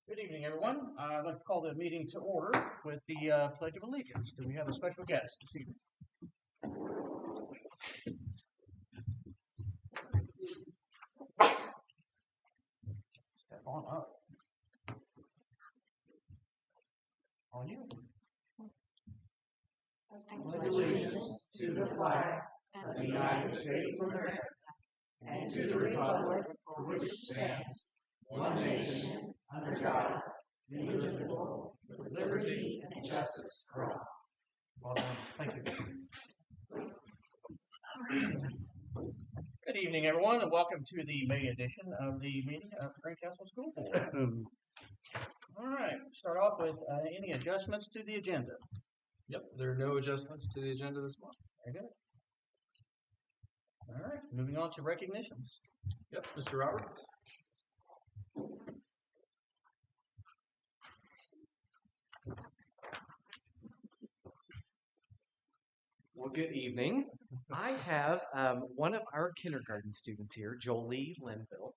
Good evening, everyone. I'd like to call the meeting to order with the Pledge of Allegiance. Do we have a special guest this evening? Step on up. On you. Allegiance to the flag of the United States of America and to the republic for which it stands, one nation, under God, indivisible, with liberty and justice for all. Well done. Thank you. Good evening, everyone, and welcome to the May edition of the meeting of the Grand Castle School Board. All right, start off with any adjustments to the agenda. Yep, there are no adjustments to the agenda this month. Very good. All right, moving on to recognitions. Yep, Mr. Roberts. Well, good evening. I have one of our kindergarten students here, Jolie Linville,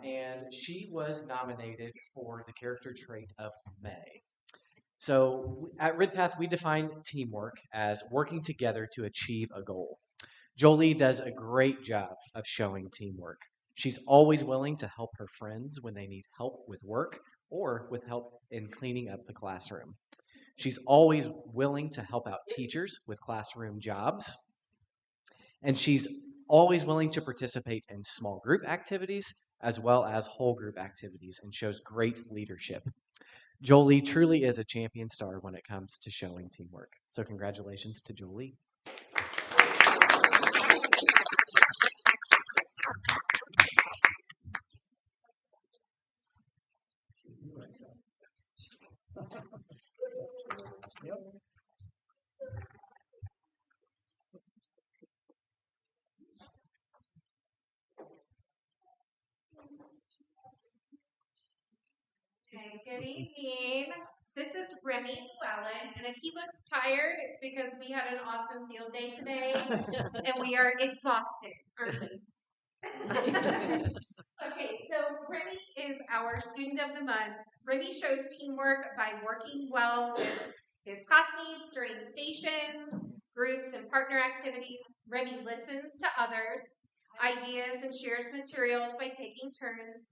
and she was nominated for the character trait of May. So at RidPath, we define teamwork as working together to achieve a goal. Jolie does a great job of showing teamwork. She's always willing to help her friends when they need help with work or with help in cleaning up the classroom. She's always willing to help out teachers with classroom jobs. And she's always willing to participate in small group activities as well as whole group activities and shows great leadership. Jolie truly is a champion star when it comes to showing teamwork. So congratulations to Jolie. Yep. Okay, good evening. This is Remy Llewellyn, and if he looks tired, it's because we had an awesome field day today, and we are exhausted, aren't we? Okay, so Remy is our student of the month. Remy shows teamwork by working well with his classmates during stations, groups, and partner activities. Remy listens to others' ideas and shares materials by taking turns.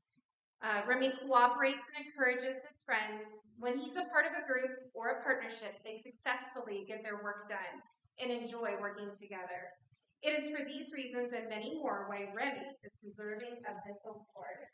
Remy cooperates and encourages his friends. When he's a part of a group or a partnership, they successfully get their work done and enjoy working together. It is for these reasons and many more why Remy is deserving of this award.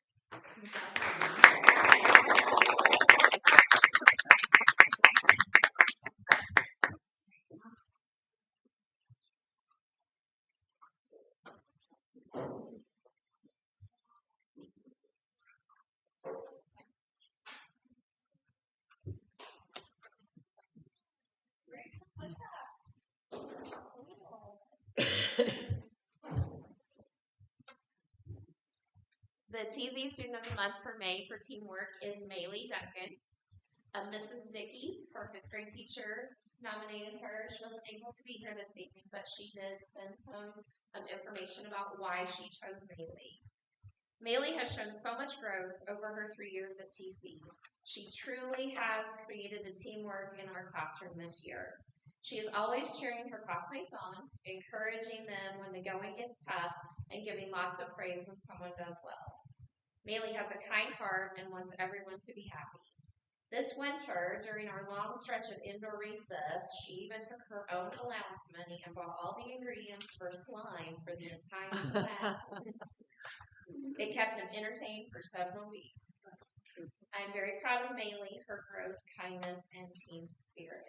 The TZ Student of the Month for May for teamwork is Maylee Duncan. Mrs. Dickey, her fifth grade teacher, nominated her. She wasn't able to be here this evening, but she did send some information about why she chose Maylee. Maylee has shown so much growth over her 3 years at TZ. She truly has created the teamwork in our classroom this year. She is always cheering her classmates on, encouraging them when the going gets tough, and giving lots of praise when someone does well. Maylee has a kind heart and wants everyone to be happy. This winter, during our long stretch of indoor recess, she even took her own allowance money and bought all the ingredients for slime for the entire class. It kept them entertained for several weeks. I'm very proud of Maylee, her growth, kindness, and team spirit.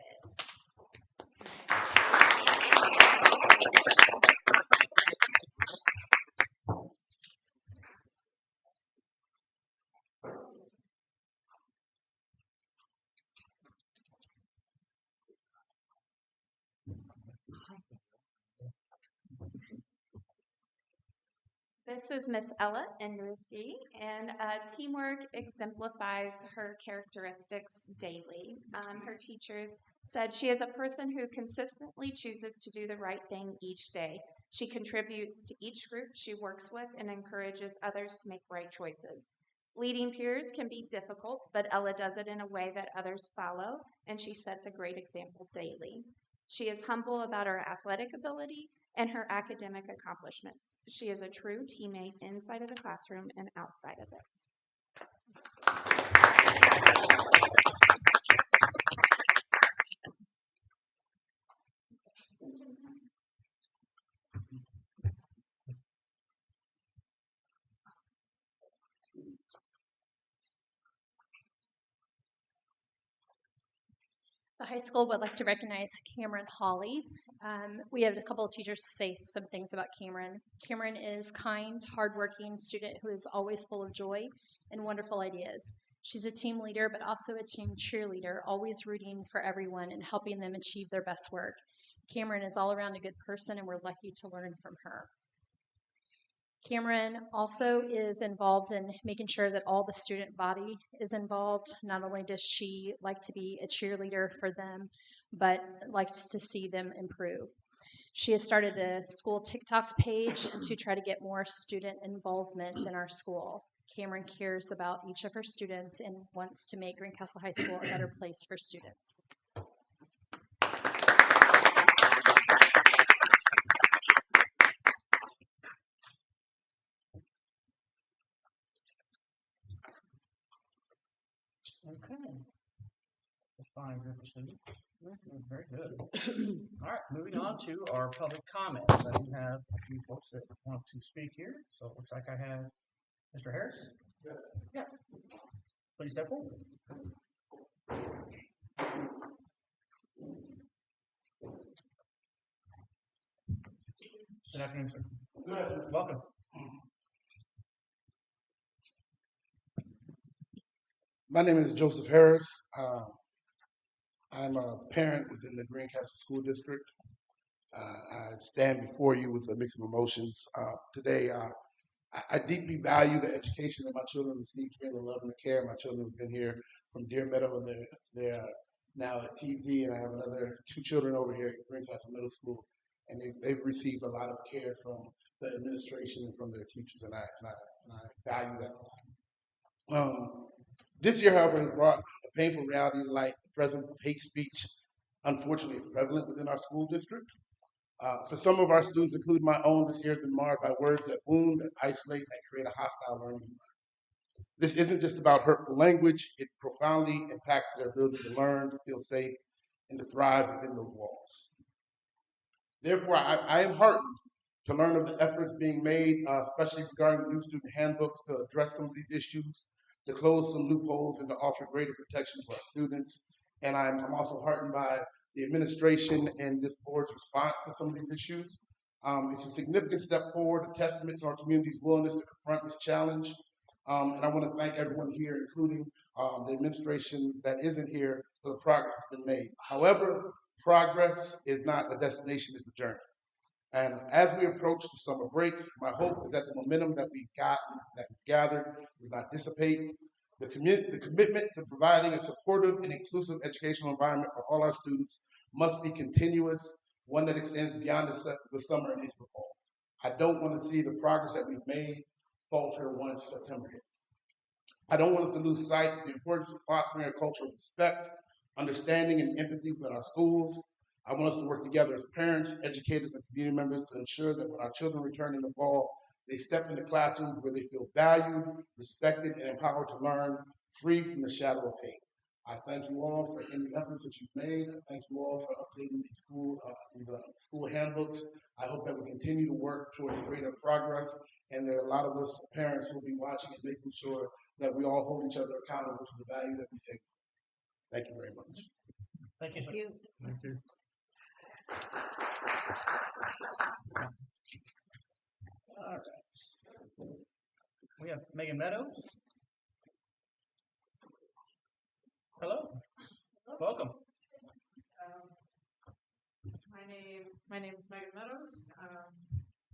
This is Miss Ella Endersky, and teamwork exemplifies her characteristics daily. Her teachers said she is a person who consistently chooses to do the right thing each day. She contributes to each group she works with and encourages others to make right choices. Leading peers can be difficult, but Ella does it in a way that others follow, and she sets a great example daily. She is humble about her athletic ability and her academic accomplishments. She is a true teammate inside of the classroom and outside of it. The high school would like to recognize Cameron Hawley. We have a couple of teachers say some things about Cameron. Cameron is kind, hardworking student who is always full of joy and wonderful ideas. She's a team leader, but also a team cheerleader, always rooting for everyone and helping them achieve their best work. Cameron is all around a good person, and we're lucky to learn from her. Cameron also is involved in making sure that all the student body is involved. Not only does she like to be a cheerleader for them, but likes to see them improve. She has started the school TikTok page to try to get more student involvement in our school. Cameron cares about each of her students and wants to make Greencastle High School a better place for students. Okay. A fine group of students. Very good. All right, moving on to our public comments. I do have a few folks that want to speak here. So it looks like I have Mr. Harris. Yes. Yeah. Please step forward. Good afternoon, sir. Good afternoon. Welcome. My name is Joseph Harris. I'm a parent within the Greencastle School District. I stand before you with a mix of emotions. Today, I deeply value the education that my children receive here, the love and the care. My children have been here from Deer Meadow, and they're now at TZ, and I have another 2 children over here at Greencastle Middle School, and they've received a lot of care from the administration and from their teachers, and I value that a lot. This year, however, has brought a painful reality to light. The presence of hate speech, unfortunately, is prevalent within our school district. For some of our students, including my own, this year has been marred by words that wound, that isolate, that create a hostile learning environment. This isn't just about hurtful language. It profoundly impacts their ability to learn, to feel safe, and to thrive within those walls. Therefore, I am heartened to learn of the efforts being made, especially regarding the new student handbooks, to address some of these issues, to close some loopholes, and to offer greater protection to our students. And I'm also heartened by the administration and this board's response to some of these issues. It's a significant step forward, a testament to our community's willingness to confront this challenge. And I want to thank everyone here, including the administration that isn't here, for the progress that's been made. However, progress is not a destination, it's a journey. And as we approach the summer break, my hope is that the momentum that we've gathered does not dissipate. The commitment to providing a supportive and inclusive educational environment for all our students must be continuous, one that extends beyond the summer and into the fall. I don't want to see the progress that we've made falter once September hits. I don't want us to lose sight of the importance of fostering a culture of respect, understanding, and empathy within our schools. I want us to work together as parents, educators, and community members to ensure that when our children return in the fall, they step into classrooms where they feel valued, respected, and empowered to learn, free from the shadow of hate. I thank you all for any efforts that you've made. I thank you all for updating these school handbooks. I hope that we continue to work towards greater progress, and there are a lot of us parents who will be watching and making sure that we all hold each other accountable to the value that we take. Thank you very much. Thank you. Thank you. Thank you. All right. We have Megan Meadows. Hello. Welcome. My name is Megan Meadows,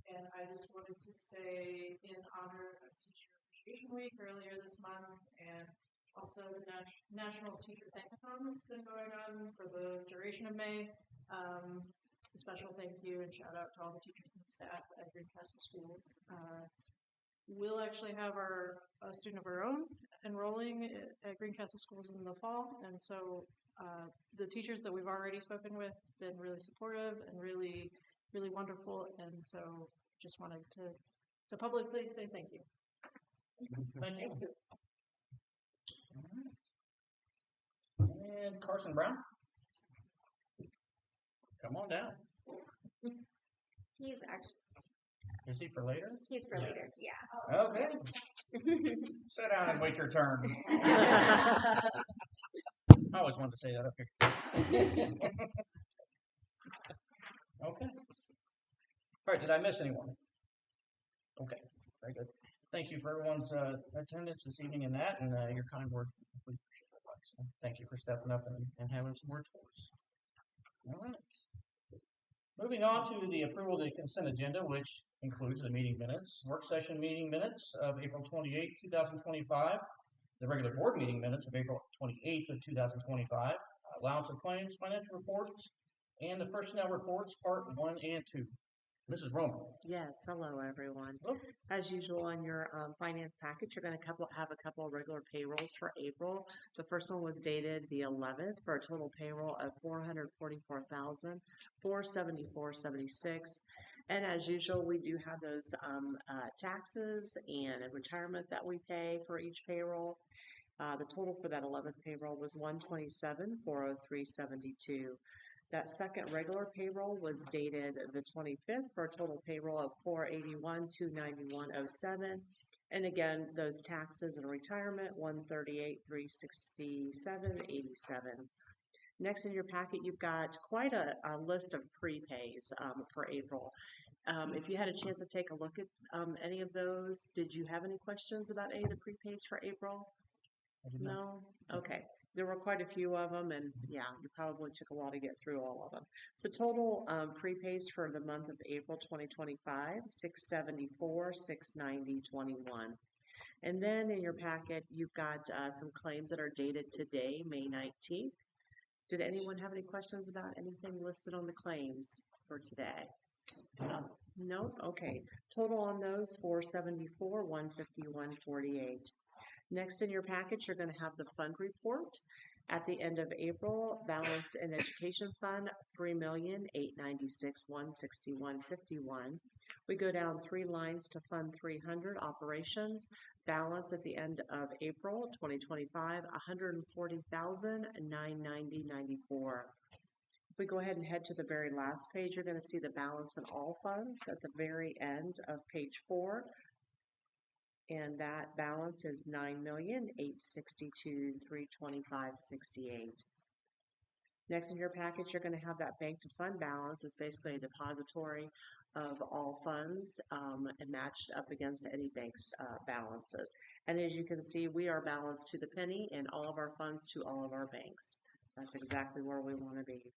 and I just wanted to say, in honor of Teacher Appreciation Week earlier this month, and also the National Teacher Thankathon that's been going on for the duration of May. A special thank you and shout out to all the teachers and staff at Greencastle Schools. we'll actually have a student of our own enrolling at Greencastle Schools in the fall, and so the teachers that we've already spoken with been really supportive and really, really wonderful, and so just wanted to publicly say thank you. Thank you. And Carson Brown, come on down. He's actually, Is he for later? he's for later, yeah. Okay. Sit down and wait your turn. I always wanted to say that up here. Okay. All right, did I miss anyone? Okay, very good. Thank you for everyone's attendance this evening in that and your kind words. We appreciate it. So thank you for stepping up and having some words for us. All right. Moving on to the approval of the consent agenda, which includes the meeting minutes, work session meeting minutes of April 28, 2025, the regular board meeting minutes of April 28th of 2025, allowance of claims, financial reports, and the personnel reports, part 1 and 2. Mrs. Roman. Yes, hello everyone. Hello. As usual on your finance package, you're going to have a couple of regular payrolls for April. The first one was dated the 11th for a total payroll of $444,474.76. And as usual, we do have those taxes and retirement that we pay for each payroll. The total for that 11th payroll was $127,403.72. That second regular payroll was dated the 25th for a total payroll of $481,291.07. And again, those taxes and retirement, $138,367.87. Next in your packet, you've got quite a list of prepays for April. If you had a chance to take a look at any of those, did you have any questions about any of the prepays for April? No? Okay. There were quite a few of them, and yeah, it probably took a while to get through all of them. So total prepays for the month of April 2025, $674, $690.21. And then in your packet, you've got some claims that are dated today, May 19th. Did anyone have any questions about anything listed on the claims for today? No? Okay. Total on those, $474, $150, $148. Next in your package, you're going to have the fund report. At the end of April, balance in education fund, $3,896,161.51. We go down 3 lines to fund 300 operations. Balance at the end of April 2025, $140,990.94. If we go ahead and head to the very last page, you're going to see the balance in all funds at the very end of page 4. And that balance is $9,862,325.68. Next in your package, you're going to have that bank to fund balance is basically a depository of all funds and matched up against any bank's balances. And as you can see, we are balanced to the penny in all of our funds to all of our banks. That's exactly where we want to be.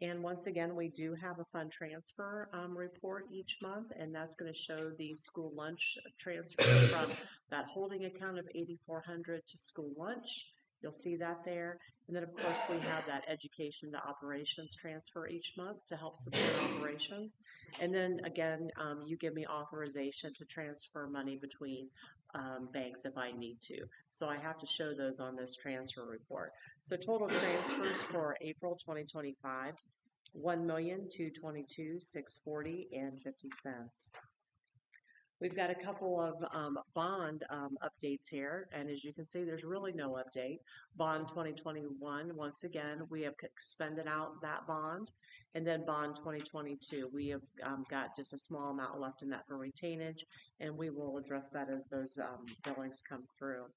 And once again, we do have a fund transfer report each month, and that's going to show the school lunch transfer from that holding account of $8,400 to school lunch. You'll see that there. And then, of course, we have that education to operations transfer each month to help support operations. And then, again, you give me authorization to transfer money between banks if I need to. So I have to show those on this transfer report. So total transfers for April 2025, $1,222,640.50. We've got a couple of bond updates here, and as you can see, there's really no update. Bond 2021, once again, we have expended out that bond, and then bond 2022, we have got just a small amount left in that for retainage, and we will address that as those billings come through.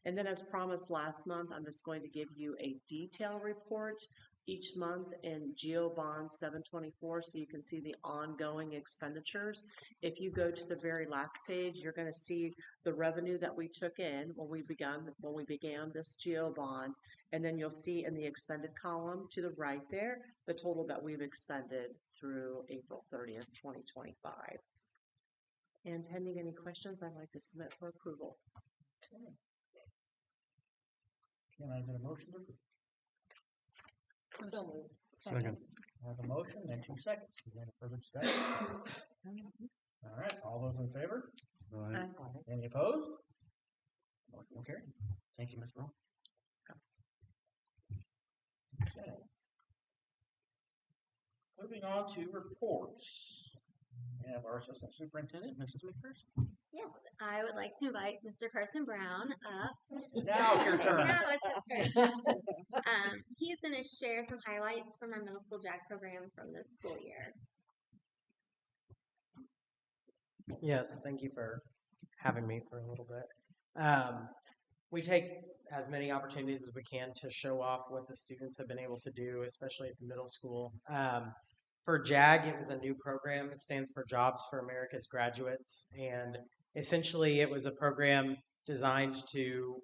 And then as promised last month, I'm just going to give you a detail report each month in Geo Bond 724 so you can see the ongoing expenditures. If you go to the very last page, you're going to see the revenue that we took in when we began this Geo Bond, and then you'll see in the expended column to the right there the total that we've expended through April 30th, 2025. And pending any questions, I'd like to submit for approval. Okay. Can I get a motion to approve? So moved. Second. I have a motion and 2 seconds. Is there any further discussion? All right, all those in favor? Any opposed? Motion will carry. Thank you, Ms. Rowe. Okay. Moving on to reports. We have our Assistant Superintendent, Mrs. McPherson. Yes, I would like to invite Mr. Carson Brown up. Now it's your turn. Now it's his turn. He's going to share some highlights from our middle school JAG program from this school year. Yes, thank you for having me for a little bit. We take as many opportunities as we can to show off what the students have been able to do, especially at the middle school. For JAG, it was a new program. It stands for Jobs for America's Graduates. And essentially, it was a program designed to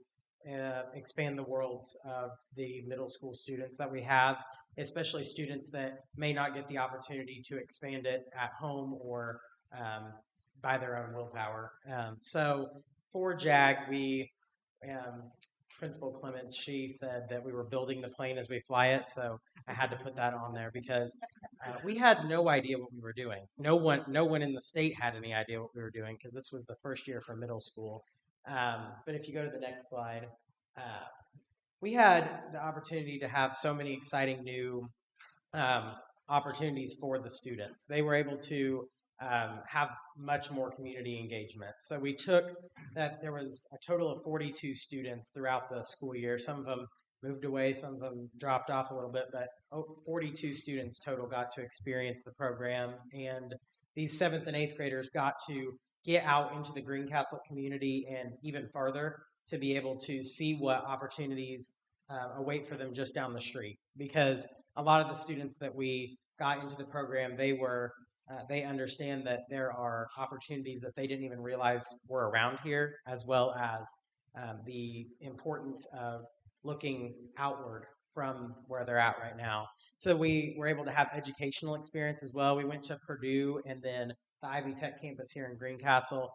expand the worlds of the middle school students that we have, especially students that may not get the opportunity to expand it at home or by their own willpower. So for JAG, Principal Clements, she said that we were building the plane as we fly it, so I had to put that on there because we had no idea what we were doing. No one in the state had any idea what we were doing because this was the first year for middle school. But if you go to the next slide, we had the opportunity to have so many exciting new opportunities for the students. They were able to have much more community engagement. So we took that there was a total of 42 students throughout the school year. Some of them moved away, some of them dropped off a little bit, but 42 students total got to experience the program. And these 7th and 8th graders got to get out into the Greencastle community and even farther to be able to see what opportunities await for them just down the street. Because a lot of the students that we got into the program, they understand that there are opportunities that they didn't even realize were around here, as well as the importance of looking outward from where they're at right now. So we were able to have educational experience as well. We went to Purdue and then the Ivy Tech campus here in Greencastle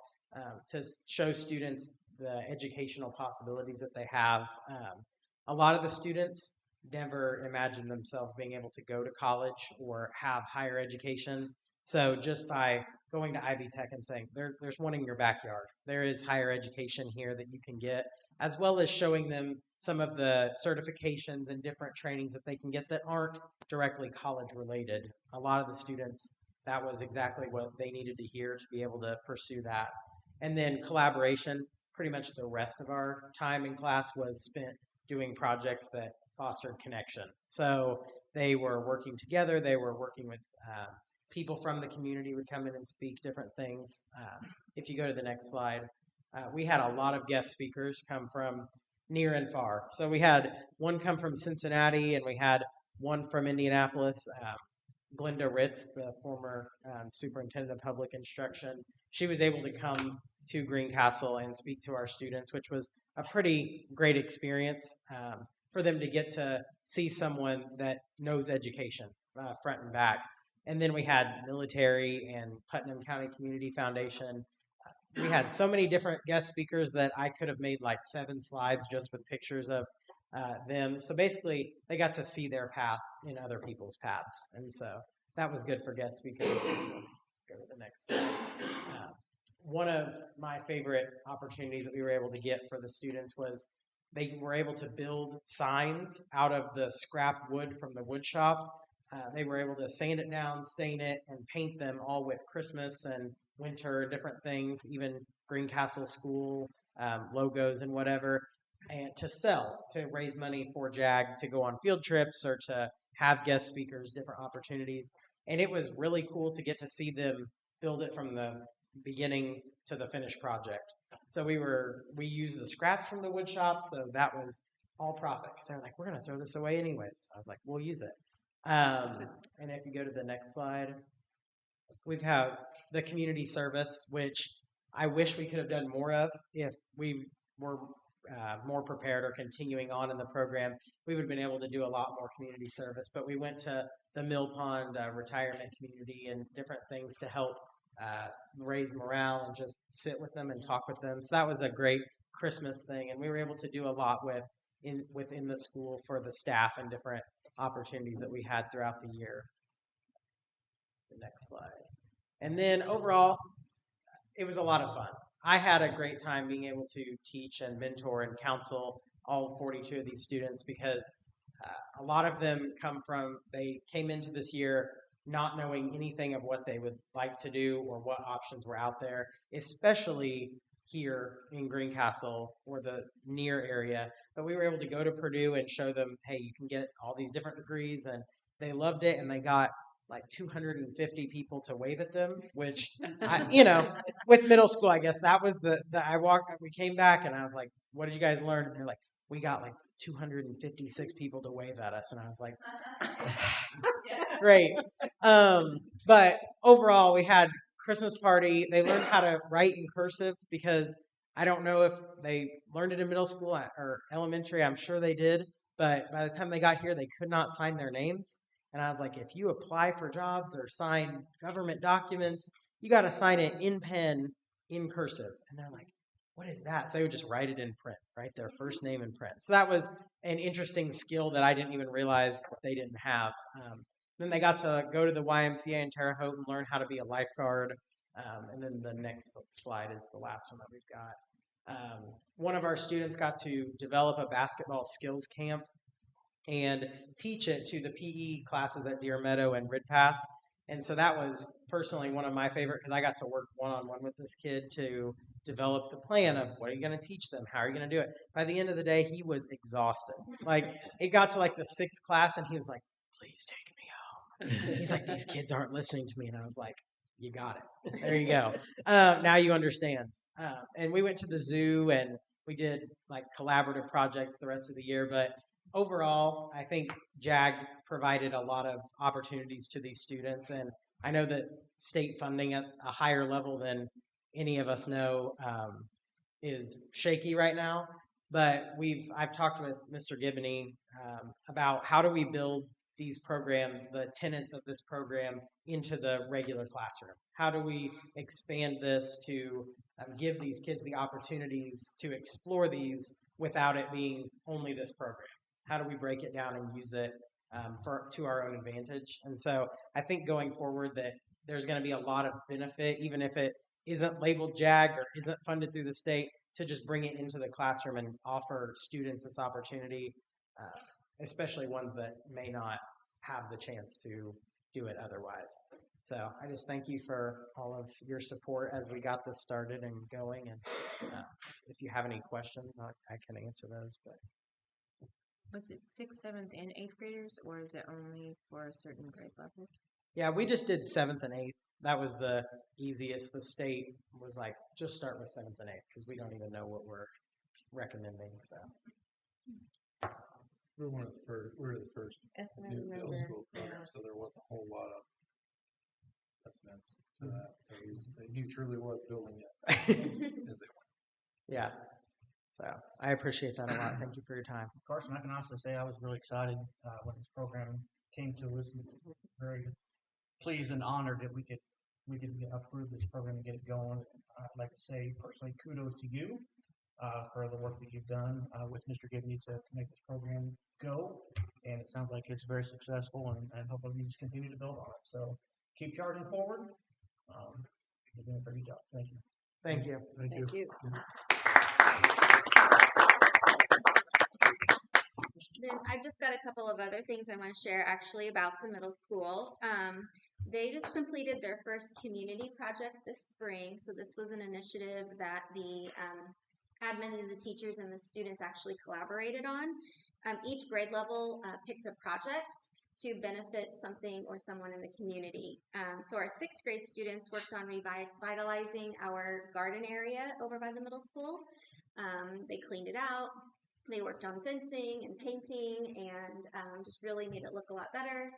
to show students the educational possibilities that they have. A lot of the students never imagined themselves being able to go to college or have higher education. So just by going to Ivy Tech and saying, there's one in your backyard, there is higher education here that you can get, as well as showing them some of the certifications and different trainings that they can get that aren't directly college related. A lot of the students, that was exactly what they needed to hear to be able to pursue that. And then collaboration, pretty much the rest of our time in class was spent doing projects that fostered connection. So they were working together, they were working with people from the community would come in and speak different things. If you go to the next slide, we had a lot of guest speakers come from near and far. So we had one come from Cincinnati and we had one from Indianapolis. Glenda Ritz, the former superintendent of public instruction, she was able to come to Greencastle and speak to our students, which was a pretty great experience for them to get to see someone that knows education front and back. And then we had military and Putnam County Community Foundation. We had so many different guest speakers that I could have made like 7 slides just with pictures of them. So basically, they got to see their path in other people's paths. And so that was good for guest speakers. Go to the next slide. One of my favorite opportunities that we were able to get for the students was they were able to build signs out of the scrap wood from the wood shop. They were able to sand it down, stain it, and paint them all with Christmas and winter, different things, even Greencastle School logos and whatever, and to sell, to raise money for JAG to go on field trips or to have guest speakers, different opportunities. And it was really cool to get to see them build it from the beginning to the finished project. So we used the scraps from the wood shop, so that was all profit. Because they're like, we're going to throw this away anyways. I was like, we'll use it. And if you go to the next slide, we have the community service, which I wish we could have done more of. If we were more prepared or continuing on in the program, we would have been able to do a lot more community service. But we went to the Mill Pond retirement community and different things to help raise morale and just sit with them and talk with them. So that was a great Christmas thing, and we were able to do a lot within the school for the staff and different opportunities that we had throughout the year. The next slide. And then overall, it was a lot of fun. I had a great time being able to teach and mentor and counsel all 42 of these students because a lot of them they came into this year not knowing anything of what they would like to do or what options were out there, especially here in Greencastle or the near area. But we were able to go to Purdue and show them, hey, you can get all these different degrees, and they loved it, and they got like 250 people to wave at them, which with middle school, I guess that was we came back and I was like, what did you guys learn? And they're like, we got like 256 people to wave at us. And I was like, great. But overall, we had Christmas party. They learned how to write in cursive because I don't know if they learned it in middle school or elementary. I'm sure they did. But by the time they got here, they could not sign their names. And I was like, if you apply for jobs or sign government documents, you got to sign it in pen, in cursive. And they're like, what is that? So they would just write it in print, write their first name in print. So that was an interesting skill that I didn't even realize that they didn't have. Then they got to go to the YMCA in Terre Haute and learn how to be a lifeguard. And then the next slide is the last one that we've got. One of our students got to develop a basketball skills camp and teach it to the PE classes at Deer Meadow and Ridpath. And so that was personally one of my favorite because I got to work one-on-one with this kid to develop the plan of what are you going to teach them? How are you going to do it? By the end of the day, he was exhausted. Like it got to like the 6th class and he was like, please take me home. He's like, these kids aren't listening to me. And I was like, you got it. There you go. Now you understand. And we went to the zoo and we did like collaborative projects the rest of the year. But overall, I think JAG provided a lot of opportunities to these students. And I know that state funding at a higher level than any of us know is shaky right now. But I've talked with Mr. Gibney about how do we build these programs, the tenets of this program, into the regular classroom? How do we expand this to give these kids the opportunities to explore these without it being only this program? How do we break it down and use it to our own advantage? And so I think going forward that there's going to be a lot of benefit, even if it isn't labeled JAG or isn't funded through the state, to just bring it into the classroom and offer students this opportunity, especially ones that may not have the chance to do it otherwise. So I just thank you for all of your support as we got this started and going. And if you have any questions, I can answer those. But was it 6th, 7th, and 8th graders, or is it only for a certain grade level? Yeah, we just did 7th and 8th. That was the easiest. The state was like, just start with 7th and 8th because we don't even know what we're recommending. So We were the first That's what I new remember. middle school Yeah. program, so there wasn't a whole lot of precedence to that. So he truly was building it as they went. Yeah. So I appreciate that a lot. Thank you for your time. Carson, I can honestly say I was really excited when this program came to us. Very pleased and honored that we could approve this program and get it going. I'd like to say personally, kudos to you for the work that you've done with Mr. Gibney to make this program go. And it sounds like it's very successful, and hopefully we just continue to build on it. So keep charging forward. You're doing a pretty good job. Thank you. Thank you. Thank you. Then I just got a couple of other things I want to share actually about the middle school. They just completed their first community project this spring. So this was an initiative that the admin and the teachers and the students actually collaborated on. Each grade level picked a project to benefit something or someone in the community. So our 6th grade students worked on revitalizing our garden area over by the middle school. They cleaned it out. They worked on fencing and painting and just really made it look a lot better,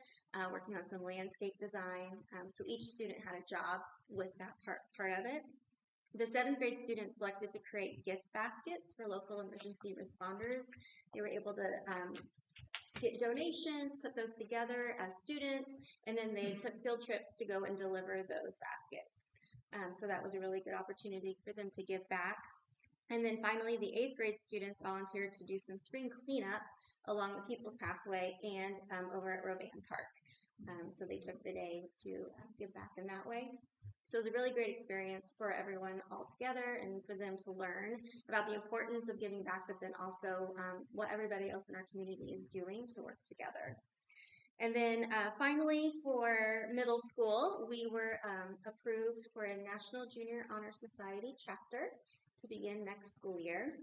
working on some landscape design. So each student had a job with that part of it. The 7th grade students selected to create gift baskets for local emergency responders. They were able to get donations, put those together as students, and then they took field trips to go and deliver those baskets. So that was a really good opportunity for them to give back. And then finally, the 8th grade students volunteered to do some spring cleanup along the People's Pathway and over at Roban Park. So they took the day to give back in that way. So it was a really great experience for everyone all together and for them to learn about the importance of giving back, but then also what everybody else in our community is doing to work together. And then finally, for middle school, we were approved for a National Junior Honor Society chapter to begin next school year.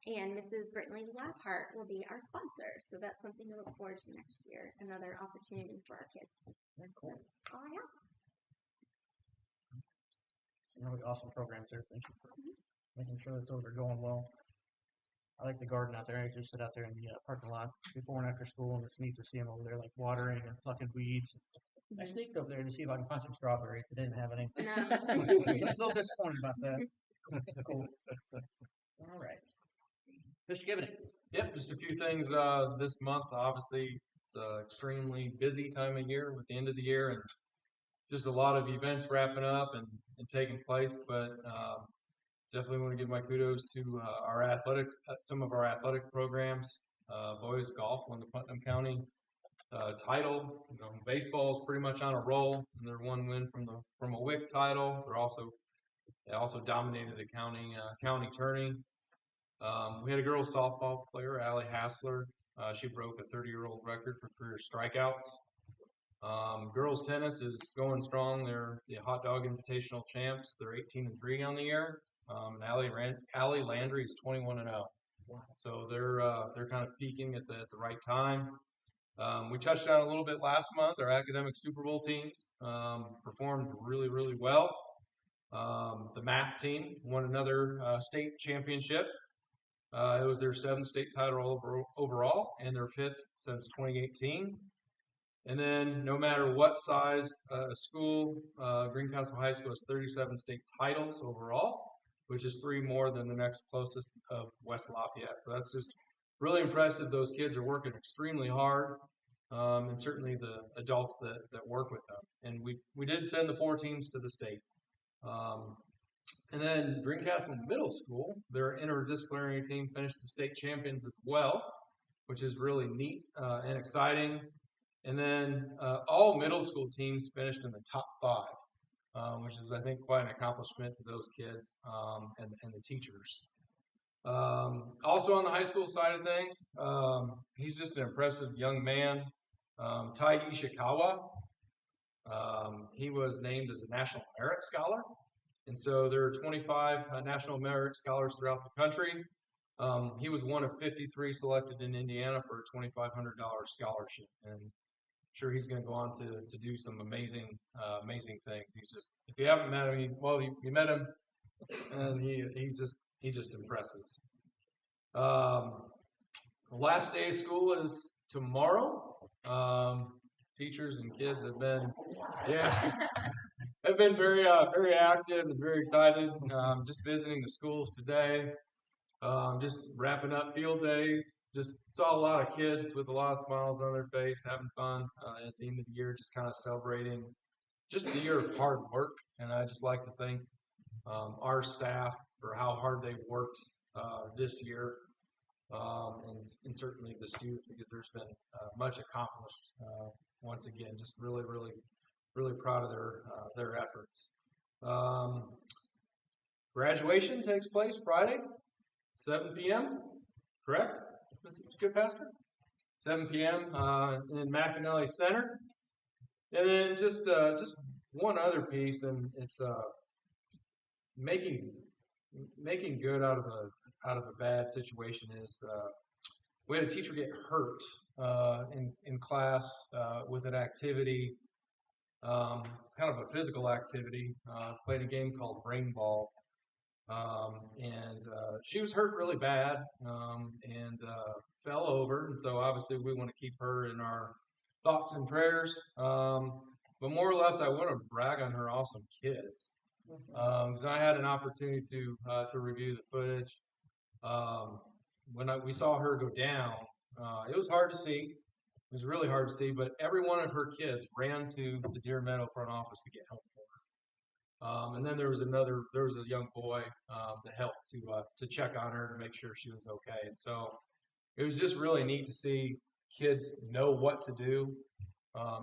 And Mrs. Brittany Lafhart will be our sponsor. So that's something to look forward to next year, another opportunity for our kids. Very cool. That's all I have. Some really awesome programs there. Thank you for making sure that those are going well. I like the garden out there. I usually sit out there in the parking lot before and after school, and it's neat to see them over there, like watering and plucking weeds. I sneaked over there to see if I can find some strawberries. They didn't have any. No. I was a little disappointed about that. Cool. All right. Mr. Givney. Yep, just a few things this month. Obviously, it's an extremely busy time of year with the end of the year and just a lot of events wrapping up and taking place. But definitely want to give my kudos to our some of our athletic programs. Boys golf won the Putnam County title. Baseball is pretty much on a roll, and they're one win from a WIC title. They also dominated the county tourney. We had a girls softball player, Allie Hassler. She broke a 30-year-old record for career strikeouts. Girls tennis is going strong. They're the Hot Dog Invitational champs. They're 18-3 on the year. And Allie Landry is 21-0. So they're kind of peaking at the right time. We touched on it a little bit last month. Our academic Super Bowl teams performed really, really well. The math team won another state championship. It was their 7th state title overall and their 5th since 2018. And then no matter what size school, Greencastle High School has 37 state titles overall, which is 3 more than the next closest of West Lafayette. So that's just really impressive. Those kids are working extremely hard, and certainly the adults that work with them. And we did send the 4 teams to the state. And then Greencastle Middle School, their interdisciplinary team finished the state champions as well, which is really neat and exciting. And then all middle school teams finished in the top 5, which is, I think, quite an accomplishment to those kids and the teachers. Also on the high school side of things, he's just an impressive young man, Tai Ishikawa. He was named as a National Merit Scholar. And so there are 25 National Merit Scholars throughout the country. He was one of 53 selected in Indiana for a $2,500 scholarship. And I'm sure he's going to go on to do some amazing things. He's just, if you haven't met him, you met him, and he just impresses. The last day of school is tomorrow. Teachers and kids have been very active and very excited. Just visiting the schools today. Just wrapping up field days. Just saw a lot of kids with a lot of smiles on their face, having fun at the end of the year, just kind of celebrating just the year of hard work. And I just like to thank our staff for how hard they've worked this year, and certainly the students, because there's been much accomplished. Once again, just really, really, really proud of their efforts. Graduation takes place Friday, 7 p.m. Correct, Mrs. Good Pastor? 7 p.m. In McAnally Center, and then just one other piece, and it's making good out of a bad situation is we had a teacher get hurt in class with an activity. It's kind of a physical activity. Played a game called Brain Ball, and she was hurt really bad and fell over. And so obviously we want to keep her in our thoughts and prayers. But more or less, I want to brag on her awesome kids. So I had an opportunity to review the footage. When we saw her go down, it was hard to see. It was really hard to see, but every one of her kids ran to the Deer Meadow front office to get help for her. And then there was a young boy that helped to check on her to make sure she was okay. And so it was just really neat to see kids know what to do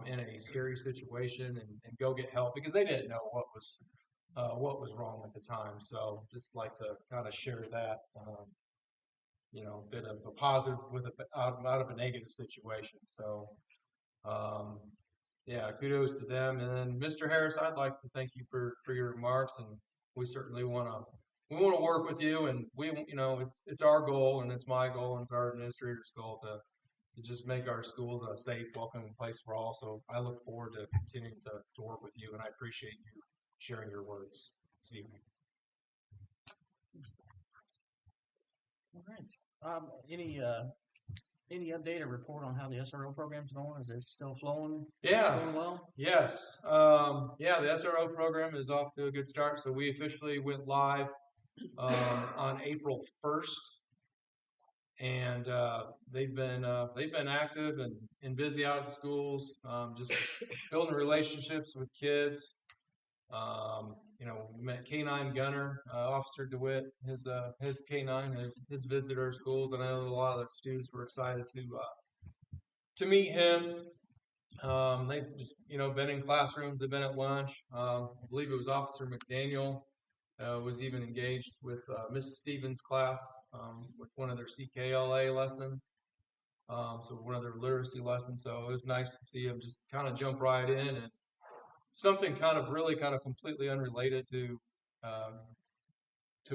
in a scary situation and go get help, because they didn't know what was wrong at the time. So just like to kind of share that, a bit of a positive with out of a negative situation. So, um, yeah, kudos to them. And then Mr. Harris, I'd like to thank you for your remarks, and we certainly want to work with you, and it's our goal, and it's my goal, and it's our administrator's goal to just make our schools a safe, welcoming place for all. So I look forward to continuing to work with you, and I appreciate you sharing your words this evening. All right. Any update or report on how the SRO program's going? Is it still flowing? Yeah. Going well? Yes. Yeah, the SRO program is off to a good start. So we officially went live on April 1st, and they've been active and busy out at the schools, just building relationships with kids. We met K-9 Gunner, Officer DeWitt, his K-9, his visit our schools, and I know a lot of the students were excited to meet him. They've just been in classrooms, they've been at lunch. I believe it was Officer McDaniel was even engaged with Mrs. Stevens' class with one of their CKLA lessons. So one of their literacy lessons. So it was nice to see him just kind of jump right in, and something kind of completely unrelated to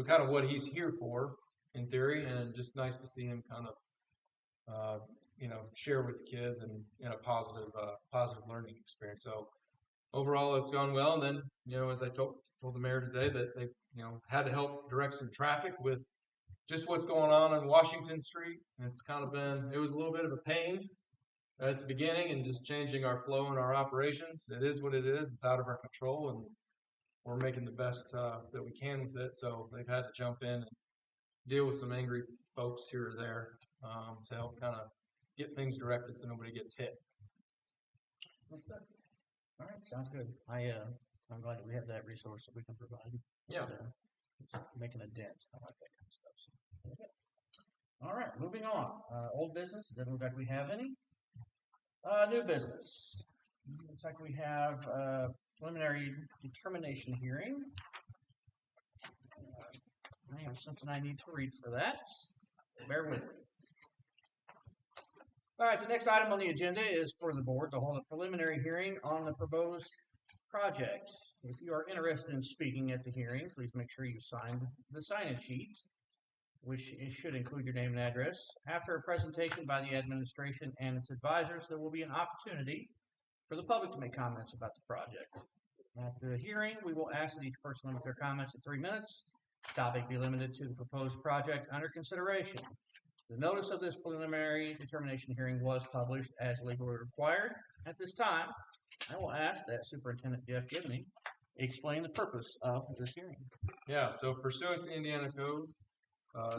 kind of what he's here for in theory, and just nice to see him kind of share with the kids and in a positive learning experience. So overall, it's gone well. And then as I told the mayor today, that they had to help direct some traffic with just what's going on Washington Street. And it was a little bit of a pain at the beginning, and just changing our flow and our operations. It is what it is. It's out of our control, and we're making the best that we can with it. So they've had to jump in and deal with some angry folks here or there to help kind of get things directed so nobody gets hit. All right, sounds good. I'm glad that we have that resource that we can provide. Yeah. Making a dent. I like that kind of stuff. All right, moving on. Old business. Doesn't look like we have any. New business. Looks like we have preliminary determination hearing. I have something I need to read for that. Bear with me. All right, the next item on the agenda is for the board to hold a preliminary hearing on the proposed project. If you are interested in speaking at the hearing, please make sure you sign the sign-in sheet, which should include your name and address. After a presentation by the administration and its advisors, there will be an opportunity for the public to make comments about the project. After the hearing, we will ask that each person limit their comments to 3 minutes. Topic be limited to the proposed project under consideration. The notice of this preliminary determination hearing was published as legally required. At this time, I will ask that Superintendent Jeff Gibney explain the purpose of this hearing. Yeah, so pursuant to Indiana Code,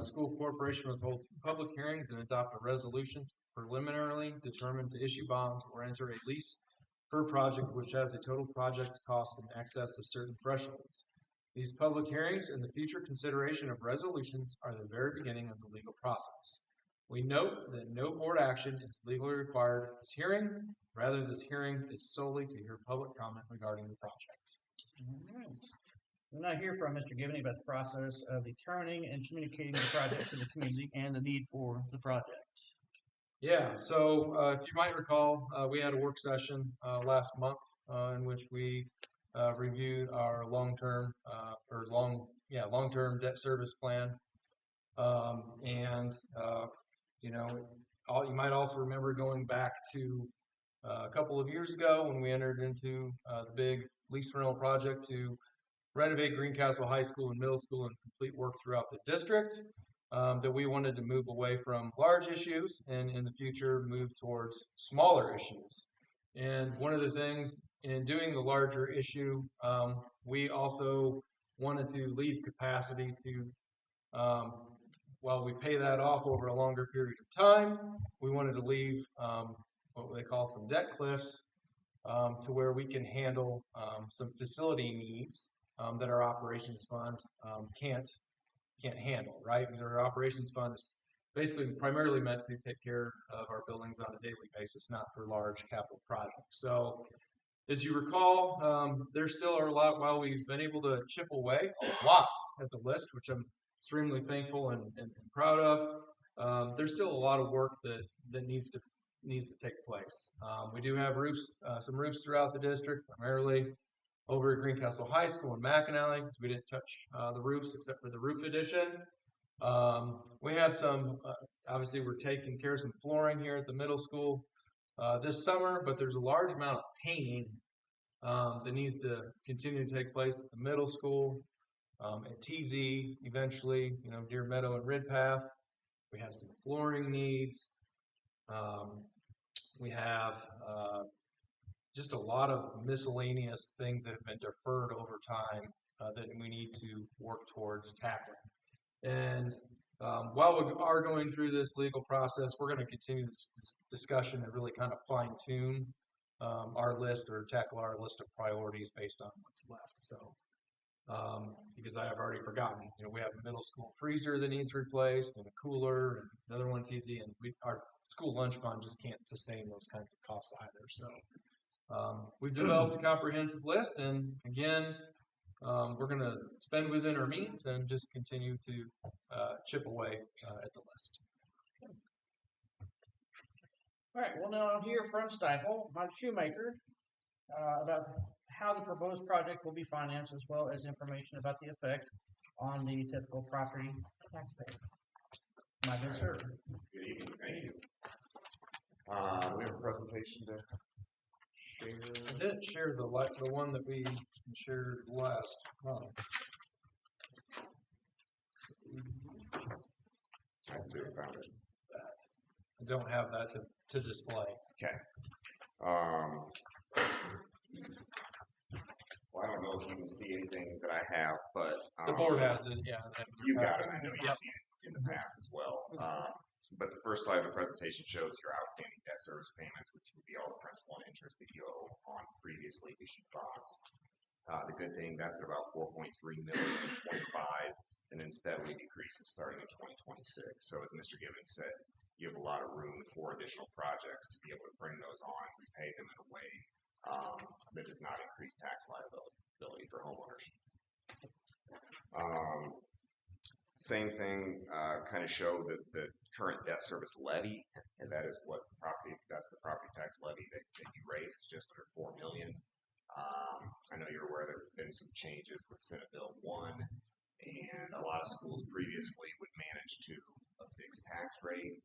school corporation must hold 2 public hearings and adopt a resolution to preliminarily determine to issue bonds or enter a lease per project which has a total project cost in excess of certain thresholds. These public hearings and the future consideration of resolutions are the very beginning of the legal process. We note that no board action is legally required at this hearing. Rather, this hearing is solely to hear public comment regarding the project. All right. We'll now hear from Mr. Gibney about the process of determining and communicating the project to the community and the need for the project. Yeah, so if you might recall, we had a work session last month in which we reviewed our long-term debt service plan, you might also remember going back to a couple of years ago when we entered into the big lease rental project to renovate Greencastle High School and Middle School and complete work throughout the district. That we wanted to move away from large issues and in the future move towards smaller issues. And one of the things in doing the larger issue, we also wanted to leave capacity to, while we pay that off over a longer period of time, we wanted to leave what they call some debt cliffs to where we can handle some facility needs that our operations fund can't handle, right? Because our operations fund is basically primarily meant to take care of our buildings on a daily basis, not for large capital projects. So as you recall, there still are a lot, while we've been able to chip away a lot at the list, which I'm extremely thankful and proud of. There's still a lot of work that needs to take place. We do have some roofs throughout the district, primarily over at Greencastle High School and McAnally, because we didn't touch the roofs except for the roof addition. We have some, obviously we're taking care of some flooring here at the middle school this summer, but there's a large amount of painting that needs to continue to take place at the middle school, at TZ eventually, Deer Meadow and Ridpath. We have some flooring needs. We have just a lot of miscellaneous things that have been deferred over time that we need to work towards tackling. And while we are going through this legal process, we're going to continue this discussion and really kind of fine tune our list or tackle our list of priorities based on what's left. So, because I have already forgotten, we have a middle school freezer that needs replaced and a cooler and another one's easy, and our school lunch fund just can't sustain those kinds of costs either. So we've developed a comprehensive list, and again, we're going to spend within our means and just continue to chip away at the list. All right, we'll now hear from Stifel, Mike Shoemaker, about how the proposed project will be financed, as well as information about the effect on the typical property taxpayer. My good sir. Good evening, thank you. We have a presentation to share. I didn't share the one that we shared last month. I do found it. I don't have that to display. Okay. Well, I don't know if you can see anything that I have, but The board has it, yeah. You got it. I know you've Yep. seen it in the past as well. But the first slide of the presentation shows your outstanding debt service payments, which would be all the principal and interest that you owe on previously issued bonds. The good thing, that's at about $4.3 million in 25, and then steadily decreases starting in 2026. So as Mr. Gibbons said, you have a lot of room for additional projects to be able to bring those on, repay them in a way that does not increase tax liability for homeowners. Same thing, kind of show that the current debt service levy, and that is that's the property tax levy that you raised, is just under $4 million. I know you're aware there have been some changes with Senate Bill 1, and a lot of schools previously would manage to a fixed tax rate.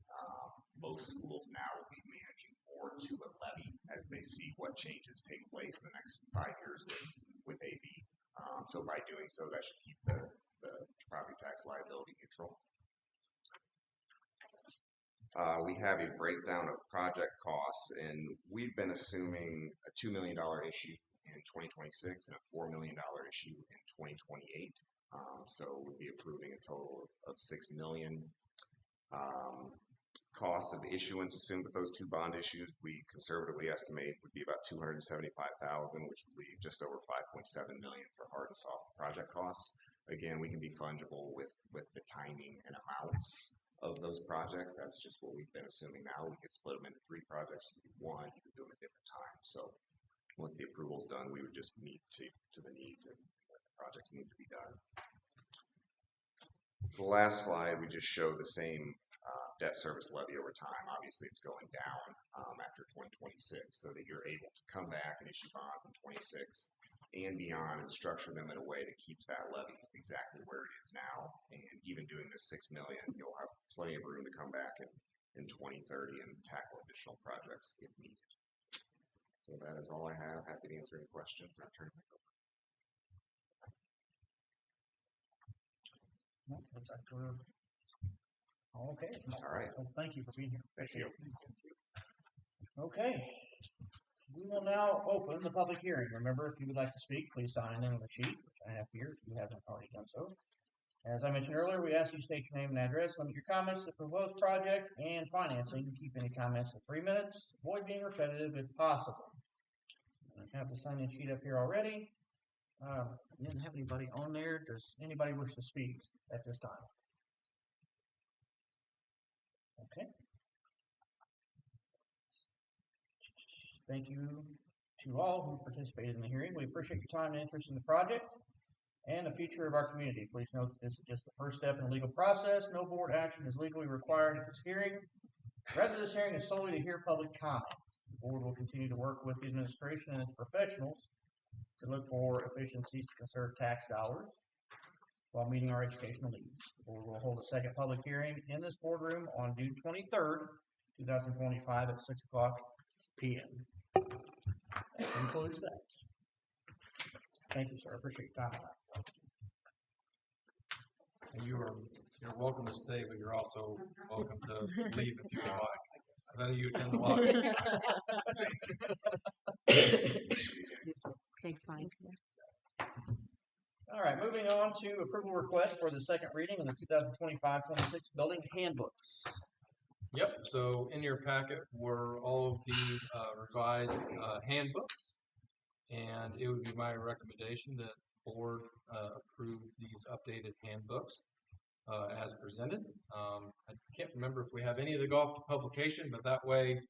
Most schools now will be managing more to a levy as they see what changes take place in the next 5 years with AB. So by doing so, that should keep the property tax liability neutral. We have a breakdown of project costs, and we've been assuming a $2 million issue in 2026 and a $4 million issue in 2028. So we'll be approving a total of $6 million. Costs of issuance assumed with those two bond issues, we conservatively estimate would be about $275,000, which would leave just over $5.7 million for hard and soft project costs. Again, we can be fungible with the timing and amounts of those projects. That's just what we've been assuming now. We could split them into 3 projects if you want. You could do them at different times. So once the approval's done, we would just meet to the needs and what the projects need to be done. The last slide, we just show the same debt service levy over time. Obviously, it's going down after 2026, so that you're able to come back and issue bonds in 26 and beyond and structure them in a way that keeps that levy exactly where it is now. And even doing this $6 million, you'll have plenty of room to come back in 2030 and tackle additional projects if needed. So that is all I have. Happy to answer any questions. I'll turn it back over. Looks like we're okay. All right. Well, thank you for being here. Thank you. Okay. We will now open the public hearing. Remember, if you would like to speak, please sign in on the sheet, which I have here, if you haven't already done so. As I mentioned earlier, we ask you to state your name and address, limit your comments to the proposed project and financing, keep any comments to 3 minutes, avoid being repetitive if possible. I have the sign-in sheet up here already. Didn't have anybody on there. Does anybody wish to speak at this time? Okay. Thank you to all who participated in the hearing. We appreciate your time and interest in the project and the future of our community. Please note that this is just the first step in the legal process. No board action is legally required at this hearing. Rather, this hearing is solely to hear public comment. The board will continue to work with the administration and its professionals to look for efficiencies to conserve tax dollars while meeting our educational needs. The board will hold a second public hearing in this boardroom on June 23rd, 2025 at 6 o'clock p.m. That concludes that. Thank you, sir. I appreciate your time. And you're welcome to stay, but you're also welcome to leave if you would like. I know you attend the lobby. Excuse me. Thanks, fine. All right, moving on to approval request for the second reading of the 2025-26 building handbooks. Yep, so in your packet were all of the revised handbooks, and it would be my recommendation that the board approve these updated handbooks as presented. I can't remember if we have any of the golf publication, but that way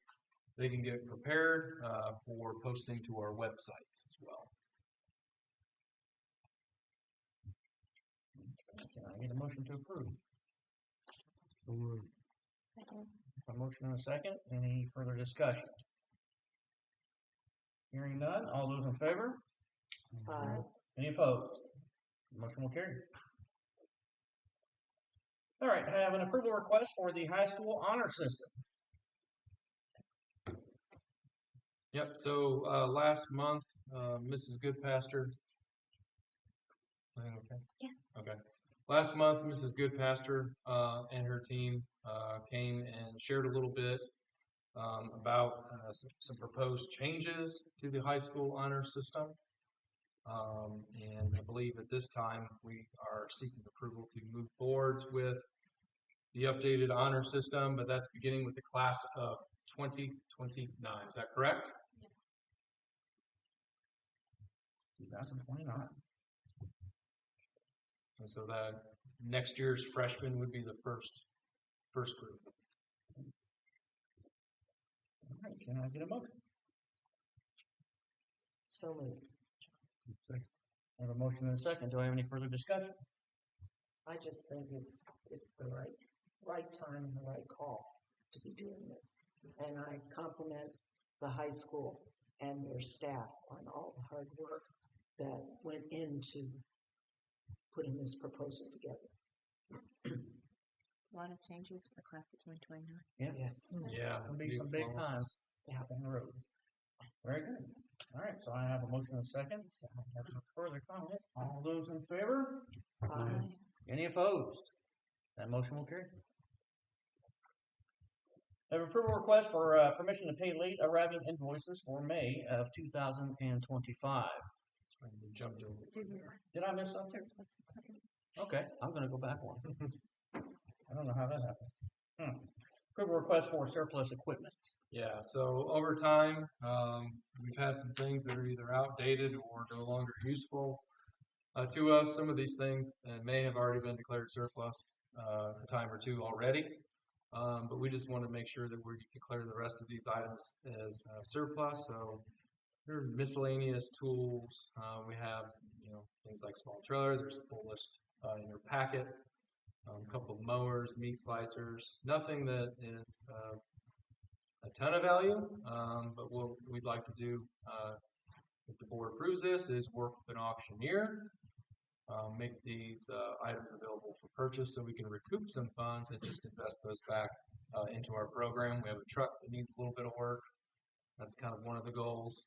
they can get prepared for posting to our websites as well. Can I get a motion to approve? Second. A motion and a second. Any further discussion? Hearing none. All those in favor? Aye. Any opposed? Motion will carry. All right, I have an approval request for the high school honor system. Yep, so last month, Mrs. Goodpaster. Everything okay? Yeah. Okay. Last month, Mrs. Goodpaster and her team came and shared a little bit about some proposed changes to the high school honor system. And I believe at this time we are seeking approval to move forwards with the updated honor system, but that's beginning with the class of 2029. Is that correct? 2029. And so that next year's freshmen would be the first group. All right, can I get a motion? So moved. I have a motion and a second. Do I have any further discussion? I just think it's the right time and the right call to be doing this. And I compliment the high school and their staff on all the hard work that went into putting this proposal together. A lot of changes for the class of 2029. Yes. Yeah. There'll be some big times down the road. Very good. All right, so I have a motion and a second. I have no further comments. All those in favor? Aye. Any opposed? That motion will carry. I have approval request for permission to pay late arriving invoices for May of 2025. We jumped over. Did I miss something? Surplus equipment. Okay, I'm going to go back one. I don't know how that happened. Approval request for surplus equipment. Yeah, so over time, we've had some things that are either outdated or no longer useful to us. Some of these things may have already been declared surplus a time or two already, but we just want to make sure that we declare the rest of these items as surplus. So there are miscellaneous tools. We have things like small trailer. There's a full list in your packet. A couple of mowers, meat slicers. Nothing that is a ton of value, but what we'd like to do, if the board approves this, is work with an auctioneer, make these items available for purchase so we can recoup some funds and just invest those back into our program. We have a truck that needs a little bit of work. That's kind of one of the goals.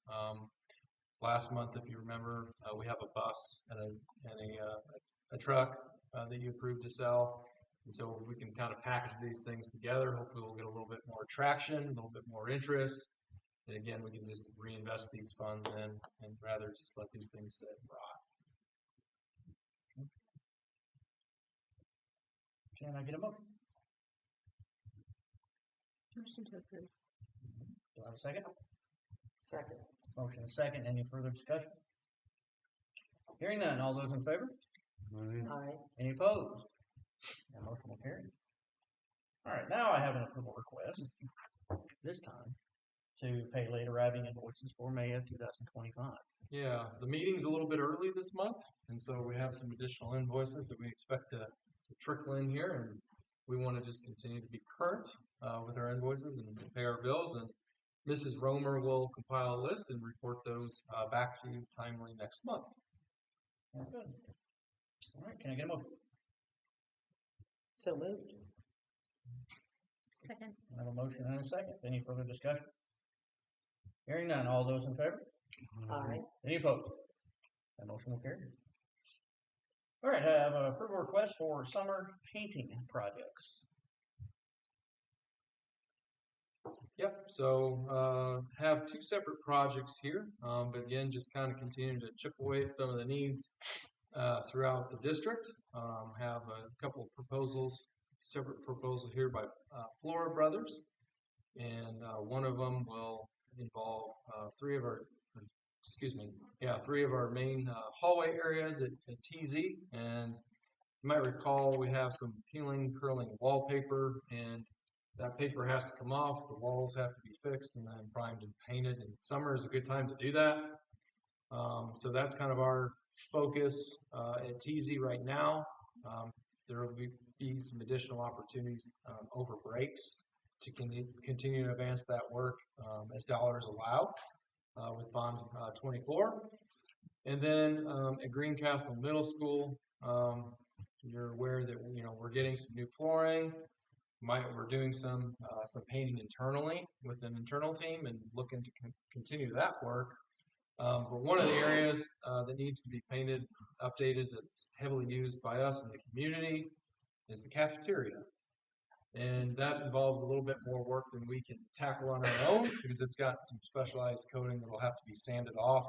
Last month, if you remember, we have a bus and a truck that you approved to sell. And so we can kind of package these things together. Hopefully we'll get a little bit more traction, a little bit more interest. And again, we can just reinvest these funds in and rather just let these things sit and rot. Can I get a motion? Motion to approve. Do I have a second? Second. Motion and second. Any further discussion? Hearing none. All those in favor? Aye. Any opposed? That motion will carry. All right, now I have an approval request. This time to pay late arriving invoices for May of 2025. Yeah, the meeting's a little bit early this month, and so we have some additional invoices that we expect to trickle in here, and we want to just continue to be current with our invoices and pay our bills. And Mrs. Romer will compile a list and report those back to you timely next month. Very good. All right, can I get a motion? So moved. Second. I have a motion and a second. Any further discussion? Hearing none. All those in favor? Aye. Any opposed? That motion will carry. All right, I have a approval request for summer painting projects. Yep, so have two separate projects here, but again, just kind of continue to chip away at some of the needs throughout the district. Have a couple of proposals, separate proposals here by Flora Brothers, and one of them will involve three of our main hallway areas at TZ. And you might recall we have some peeling, curling wallpaper, and that paper has to come off, the walls have to be fixed and then primed and painted, and summer is a good time to do that. So that's kind of our focus at TZ right now. There will be some additional opportunities over breaks to continue to advance that work as dollars allow with Bond 24. And then at Greencastle Middle School, you're aware that we're getting some new flooring. We're doing some painting internally with an internal team and looking to continue that work. But one of the areas that needs to be painted, updated, that's heavily used by us in the community is the cafeteria. And that involves a little bit more work than we can tackle on our own because it's got some specialized coating that will have to be sanded off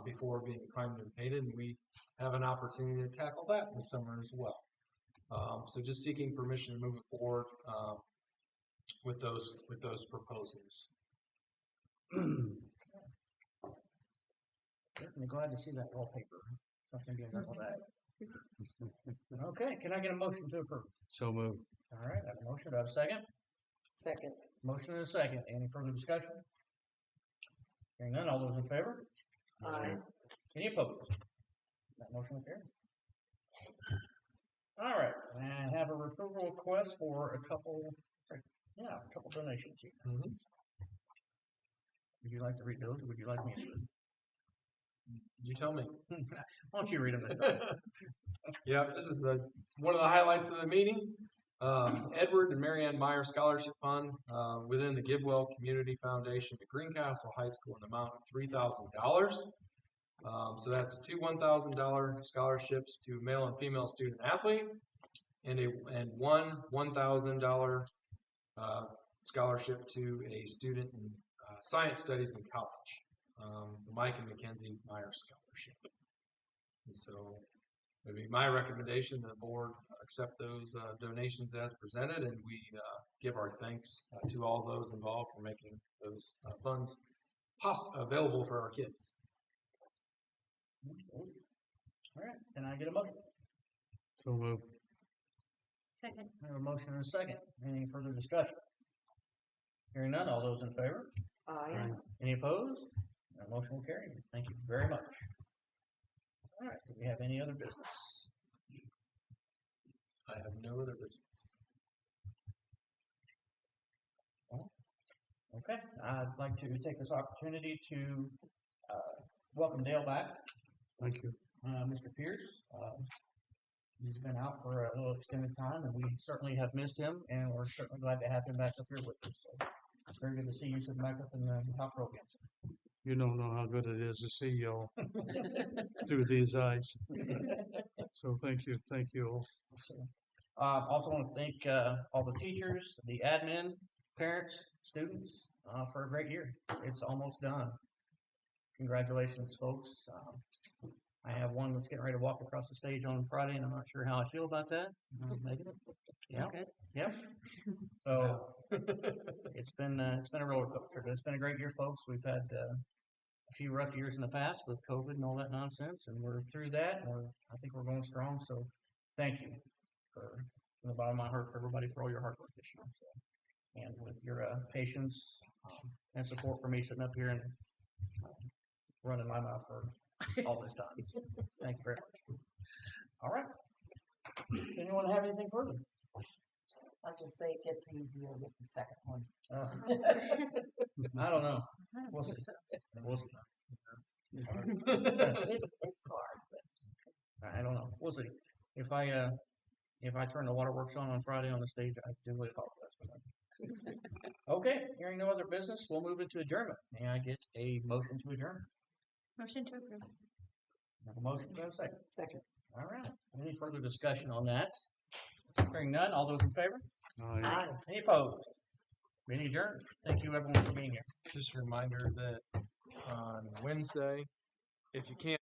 before being primed and painted. And we have an opportunity to tackle that this summer as well. So just seeking permission to move it forward with those proposals. Certainly glad to see that wallpaper. Something being done with that. Okay, can I get a motion to approve? So moved. All right, I have a motion. Do I have a second? Second. Motion and a second. Any further discussion? Hearing none. All those in favor? Aye. Any opposed? That motion will carry. All right, I have a referral request for a couple donations here. Mm-hmm. Would you like to read those, or would you like me to? You tell me. Why don't you read them this time? Yeah, this is one of the highlights of the meeting. Edward and Marianne Meyer Scholarship Fund within the GiveWell Community Foundation at Greencastle High School in the amount of $3,000. So that's two $1,000 scholarships to male and female student athlete, and one $1,000 scholarship to a student in science studies in college, the Mike and Mackenzie Meyer Scholarship. And so it would be my recommendation that the board accept those donations as presented, and we give our thanks to all those involved for making those funds available for our kids. All right, can I get a motion? So moved. Second. I have a motion and a second. Any further discussion? Hearing none. All those in favor? Aye. Any opposed? That motion will carry. Thank you very much. All right, do we have any other business? I have no other business. Okay, I'd like to take this opportunity to welcome Dale back. Thank you. Mr. Pierce. He's been out for a little extended time, and we certainly have missed him, and we're certainly glad to have him back up here with us. So it's very good to see you sitting back up in the top row again. You don't know how good it is to see y'all through these eyes. So thank you all. Also want to thank all the teachers, the admin, parents, students for a great year. It's almost done. Congratulations, folks. I have one that's getting ready to walk across the stage on Friday, and I'm not sure how I feel about that. Making it. Yeah. Okay. Yep. So it's been a roller coaster, but it's been a great year, folks. We've had a few rough years in the past with COVID and all that nonsense, and we're through that. And I think we're going strong. So thank you from the bottom of my heart for everybody for all your hard work this year. So, and with your patience and support for me sitting up here and running my mouth for all this time. Thank you very much. All right. Anyone have anything further? I'll just say it gets easier with the second one. I don't know. We'll see. We'll see. It's hard, but I don't know. We'll see. If I turn the waterworks on Friday on the stage, I do apologize for that. Okay, hearing no other business, we'll move into adjournment. May I get a motion to adjourn? Motion to approve. Have a motion, do I have a second? second. All right. Any further discussion on that? Hearing none, all those in favor? Aye. Any opposed? Meeting adjourned. Thank you everyone for being here. Just a reminder that on Wednesday, if you can't